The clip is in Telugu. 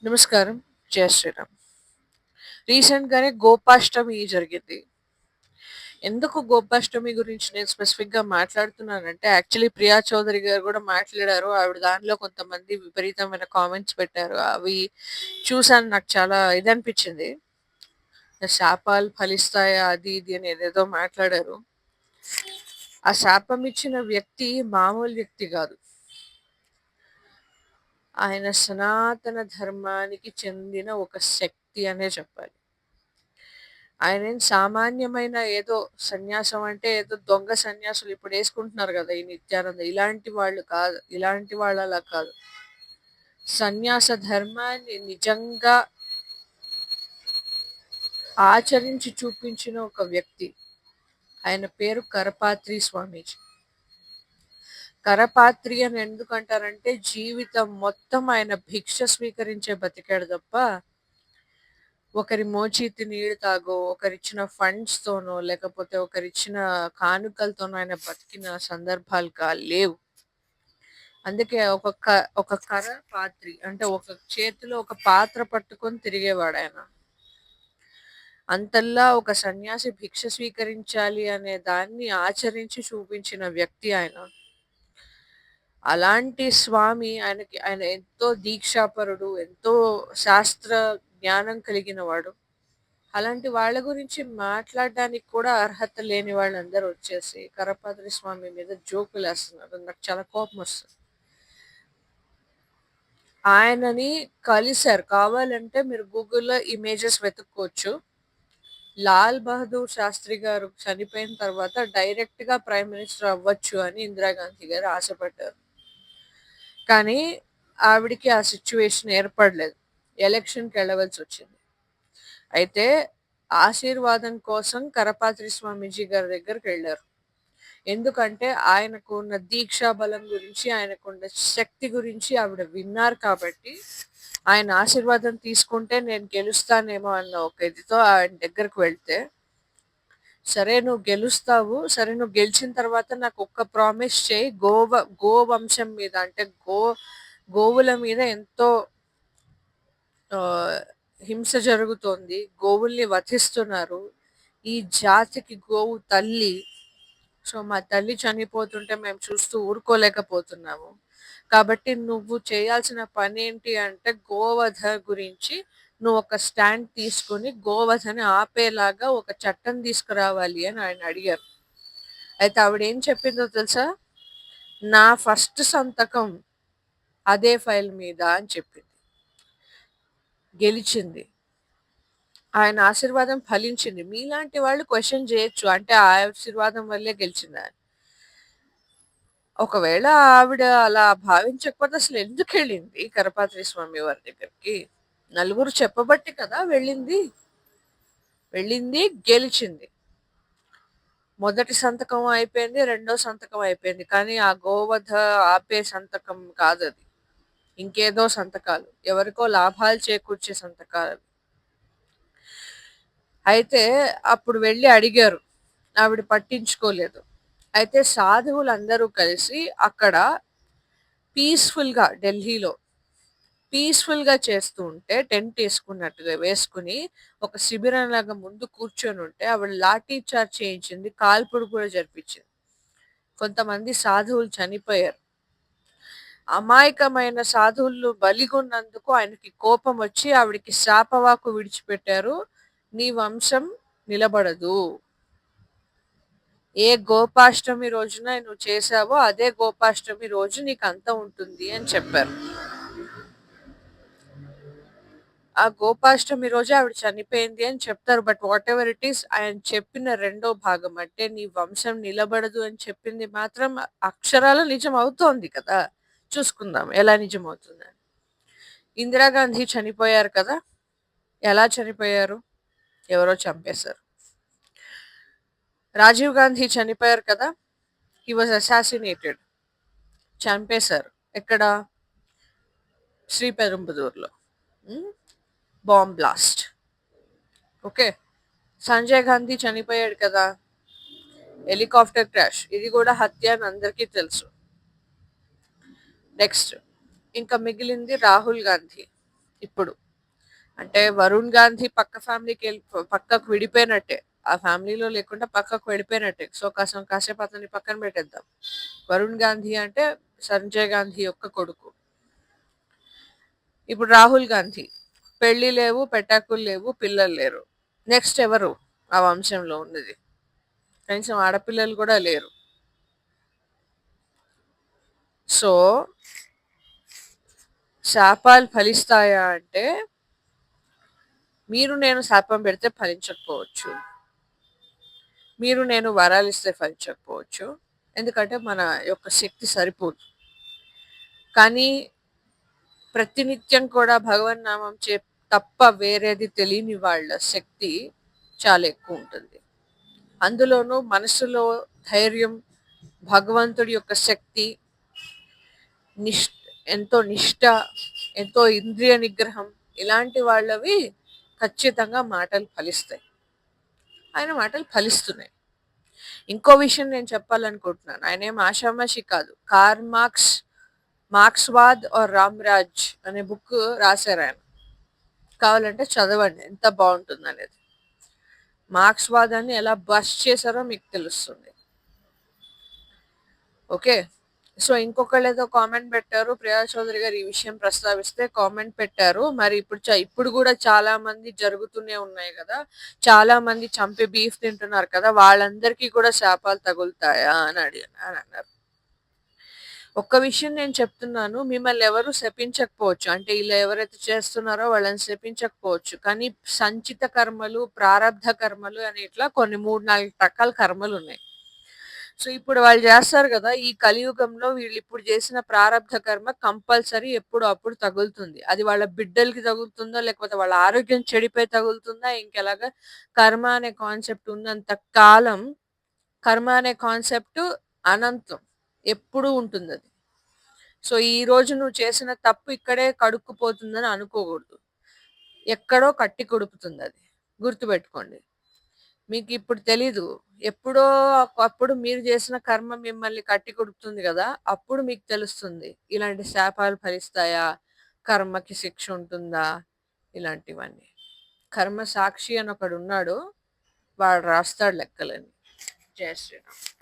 నమస్కారం. జై శ్రీరామ్. రీసెంట్‌గానే గోపాష్టమి జరిగింది. ఎందుకు గోపాష్టమి గురించి నేను స్పెసిఫిక్‌గా మాట్లాడుతున్నానంటే, యాక్చువల్లీ ప్రియా చౌదరి గారు గూడా మాట్లాడారు. ఆవిడ దానిలో కొంతమంది విపరీతమైన కామెంట్స్ పెట్టారు. అవి చూసాను. నాకు చాలా ఇదనిపించింది. శాపాలు ఫలిస్తాయా? అది ఇది అని ఏదేదో మాట్లాడారు. ఆ శాపం ఇచ్చిన వ్యక్తి మామూలు వ్యక్తి గాదు. ఆయన సనాతన ధర్మానికి చెందిన ఒక శక్తి అనే చెప్పాలి. ఆయనేం సామాన్యమైన ఏదో సన్యాసం అంటే ఏదో దొంగ సన్యాసులు ఇప్పుడు యేసుకుంటున్నారు గదా! ఈ నిత్యానంద. ఇలాంటి వాళ్ళు కాదు. ఇలాంటి వాళ్ళలా కాదు. సన్యాస ధర్మాన్ని నిజంగా ఆచరించి చూపించిన ఒక వ్యక్తి. ఆయన పేరు కరపాత్రి స్వామీజీ. కరపాత్రి అని ఎందుకంటారంటే జీవితం మొత్తం ఆయన భిక్ష స్వీకరించే బతికాడు తప్ప ఒకరి మోచేతి నీళ్ళు తాగో, ఒకరిచ్చిన ఫండ్స్‌తోనో, లేకపోతే ఒకరిచ్చిన కానుకలతోనో ఆయన బతికిన సందర్భాలు లేవు. అందుకే ఒక కర్ర పాత్రి అంటే ఒక చేతిలో ఒక పాత్ర పట్టుకొని తిరిగేవాడాయన. అంతల్లా ఒక సన్యాసి భిక్ష స్వీకరించాలి అనే దాన్ని ఆచరించి చూపించిన వ్యక్తి ఆయన. అలాంటి స్వామి ఆయన ఎంతో దీక్షాపరుడు, ఎంతో శాస్త్ర జ్ఞానం కలిగిన వాడు. అలాంటి వాళ్ళ గురించి మాట్లాడడానికి కూడా అర్హత లేని వాళ్ళందరూ వచ్చేసి కరపాత్రి స్వామి మీద జోకులేస్తున్నారు. నాకు చాలా కోపమొస్తుంది. ఆయనని కలిసారు. కావాలంటే మీరు గూగుల్‌లో ఇమేజెస్ వెతుక్కోవచ్చు. లాల్ బహదూర్ శాస్త్రి గారు చనిపోయిన తర్వాత డైరెక్ట్‌గా ప్రైమ్ మినిస్టర్ అవ్వచ్చు అని ఇందిరాగాంధీ గారు ఆశపడ్డారు. కానీ ఆవిడకి ఆ సిట్యుయేషన్ ఏర్పడలేదు. ఎలక్షన్‌కెళ్ళవలసొచ్చింది. అయితే ఆశీర్వాదం కోసం కరపాత్రి స్వామీజీ గారి దగ్గరికెళ్లారు. ఎందుకంటే ఆయనకు ఉన్న దీక్షా బలం గురించి, ఆయనకున్న శక్తి గురించి ఆవిడ విన్నారు కాబట్టి, ఆయన ఆశీర్వాదం తీసుకుంటే నేను గెలుస్తానేమో అన్న ఒక ఇదితో ఆయన దగ్గరికి వెళ్తే, సరే నువ్వు గెలుస్తావు. సరే నువ్వు గెలిచిన తర్వాత నాకు ఒక్క ప్రామిస్ చెయ్యి. గోవంశం మీద అంటే గోవుల మీద ఎంతో ఆహ్, హింస జరుగుతోంది. గోవుల్ని వధిస్తున్నారు. ఈ జాతికి గోవు తల్లి. సో, మా తల్లి చనిపోతుంటే మేము చూస్తూ ఊరుకోలేకపోతున్నాము. కాబట్టి నువ్వు చేయాల్సిన పనేంటి అంటే గోవధ గురించి నువ్వు ఒక స్టాండ్ తీసుకొని గోవధని ఆపేలాగా ఒక చట్టం తీసుకురావాలి అని ఆయన అడిగారు. అయితే ఆవిడేం చెప్పిందో తెలుసా? నా ఫస్ట్ సంతకం అదే ఫైల్ మీద అని చెప్పింది. గెలిచింది. ఆయన ఆశీర్వాదం ఫలించింది. మీలాంటి వాళ్ళు క్వెషన్ చేయొచ్చు. అంటే ఆ ఆశీర్వాదం వల్లే గెలిచిందా అని. ఒకవేళ ఆవిడ అలా భావించకపోతే అసలెందుకెళ్ళింది కరపాత్రి స్వామి వారి దగ్గరికి? నలుగురు చెప్పబట్టి కదా వెళ్ళింది. వెళ్ళింది, గెలిచింది. మొదటి సంతకం అయిపోయింది. రెండో సంతకం అయిపోయింది. కానీ ఆ గోవధ ఆపే సంతకం కాదది. ఇంకేదో సంతకాలు. ఎవరికో లాభాలు చేకూర్చే సంతకాలు. అయితే అప్పుడు వెళ్లి అడిగారు. ఆవిడ పట్టించుకోలేదు. అయితే సాధువులందరూ కలిసి అక్కడ పీస్‌ఫుల్‌గా ఢిల్లీలో పీస్‌ఫుల్‌గా చేస్తూ ఉంటే టెంట్ ఏసుకున్నట్టుగా వేసుకొని ఒక శిబిరంలాగా ముందు కూర్చొనుంటే ఆవిడ లాఠీ చార్జ్ చేయించింది. కాల్పులు కూడా జరిపించింది. కొంతమంది సాధువులు చనిపోయారు. అమాయకమైన సాధువులు బలిగొన్నందుకు ఆయనకి కోపమొచ్చి ఆవిడకి శాపవాకు విడిచిపెట్టారు. నీ వంశం నిలబడదు. ఏ గోపాష్టమి రోజున నువ్వు చేశావో అదే గోపాష్టమి రోజు నీకు అంతం ఉంటుంది అని చెప్పారు. ఆ గోపాష్టమి రోజే ఆవిడ చనిపోయింది అని చెప్తారు. బట్ వాటెవర్ ఇట్ ఈస్ ఆయన చెప్పిన రెండో భాగం అంటే నీ వంశం నిలబడదు అని చెప్పింది మాత్రం అక్షరాల నిజం అవుతోంది కదా! చూసుకుందాం ఎలా నిజమవుతుందని. ఇందిరాగాంధీ చనిపోయారు కదా! ఎలా చనిపోయారు? ఎవరో చంపేశారు. రాజీవ్ గాంధీ చనిపోయారు కదా! He was assassinated. చంపేశారు. ఎక్కడ? శ్రీపెరంబదూర్‌లో. హ్మ్. Bomb blast. Okay. Sanjay Gandhi చనిపోయాడు కదా! Helicopter crash. ఇది కూడా హత్య అని అందరికీ తెలుసు. నెక్స్ట్ ఇంకా మిగిలింది రాహుల్ గాంధీ. ఇప్పుడు. అంటే వరుణ్ గాంధీ పక్క పక్కకు విడిపోయినట్టే. ఆ ఫ్యామిలీలో లేకుండా పక్కకు వెళ్ళిపోయినట్టే. సో, కాసేపు అతన్ని పక్కన పెట్టేద్దాం. వరుణ్ గాంధీ అంటే సంజయ్ గాంధీ యొక్క కొడుకు. ఇప్పుడు రాహుల్ గాంధీ. పెళ్లి లేవు, పెటాకులు లేవు, పిల్లలు లేరు. నెక్స్ట్ ఎవరు ఆ వంశంలో ఉన్నది? కనీసం ఆడపిల్లలు కూడా లేరు. సో, శాపాలు ఫలిస్తాయా అంటే, మీరు నేను శాపం పెడితే ఫలించకపోవచ్చు. మీరు నేను వరాలిస్తే ఫలించకపోవచ్చు. ఎందుకంటే మన యొక్క శక్తి సరిపోదు. కానీ ప్రతినిత్యం కూడా భగవన్నామం తప్ప వేరేది తెలియని వాళ్ళ శక్తి చాలా ఎక్కువ ఉంటుంది. అందులోనూ మనసులో ధైర్యం, భగవంతుడి యొక్క శక్తి, నిష్ ఎంతో నిష్ట, ఎంతో ఇంద్రియ నిగ్రహం, ఇలాంటి వాళ్ళవి ఖచ్చితంగా మాటలు ఫలిస్తాయి. ఆయన మాటలు ఫలిస్తున్నాయి. ఇంకో విషయం నేను చెప్పాలనుకుంటున్నాను. ఆయన ఏం ఆషామాషి కాదు. మార్క్స్వాద్ ఆర్ రామ్రాజ్ అనే బుక్ రాశారు ఆయన. కావాలంటే చదవండి, ఎంత బాగుంటుంది అనేది. మార్క్స్వాదాన్ని ఎలా బస్ట్ చేశారో మీకు తెలుస్తుంది. ఓకే. సో, ఇంకొకళ్ళు ఏదో కామెంట్ పెట్టారు. ప్రియా చౌదరి గారు ఈ విషయం ప్రస్తావిస్తే కామెంట్ పెట్టారు. మరి ఇప్పుడు కూడా చాలా మంది జరుగుతూనే ఉన్నాయి కదా! చాలా మంది చంపి బీఫ్ తింటున్నారు కదా! వాళ్ళందరికీ కూడా శాపాలు తగులుతాయా అని అన్నారు. ఒక్క విషయం నేను చెప్తున్నాను. మిమ్మల్ని ఎవరు శపించకపోవచ్చు. అంటే ఇలా ఎవరైతే చేస్తున్నారో వాళ్ళని శపించకపోవచ్చు. కానీ సంచిత కర్మలు, ప్రారబ్ధ కర్మలు అని ఇట్లా కొన్ని 3, 4 రకాల కర్మలున్నాయి. సో, ఇప్పుడు వాళ్ళు చేస్తారు కదా! ఈ కలియుగంలో వీళ్ళిప్పుడు చేసిన ప్రారబ్ధ కర్మ కంపల్సరీ ఎప్పుడో అప్పుడు తగులుతుంది. అది వాళ్ళ బిడ్డలకి తగులుతుందో, లేకపోతే వాళ్ళ ఆరోగ్యం చెడిపోయి తగులుతుందా, ఇంకెలాగా కర్మ అనే కాన్సెప్ట్ ఉన్నంత కాలం కర్మ అనే కాన్సెప్ట్ అనంతం. ఎప్పుడూ ఉంటుందది. సో, ఈరోజు నువ్వు చేసిన తప్పు ఇక్కడే కడుక్కుపోతుందని అనుకోకూడదు. ఎక్కడో కట్టి కొడుకుతుందది. గుర్తుపెట్టుకోండి. మీకిప్పుడు తెలీదు. ఎప్పుడో ఒకప్పుడు మీరు చేసిన కర్మ మిమ్మల్ని కట్టి కొడుకుతుంది గదా! అప్పుడు మీకు తెలుస్తుంది. ఇలాంటి శాపాలు ఫలిస్తాయా? కర్మకి శిక్ష ఉంటుందా? ఇలాంటివన్నీ. కర్మ సాక్షి అని ఒకడున్నాడు. వాడు రాస్తాడు లెక్కలన్నీ. జై శ్రీరామ్.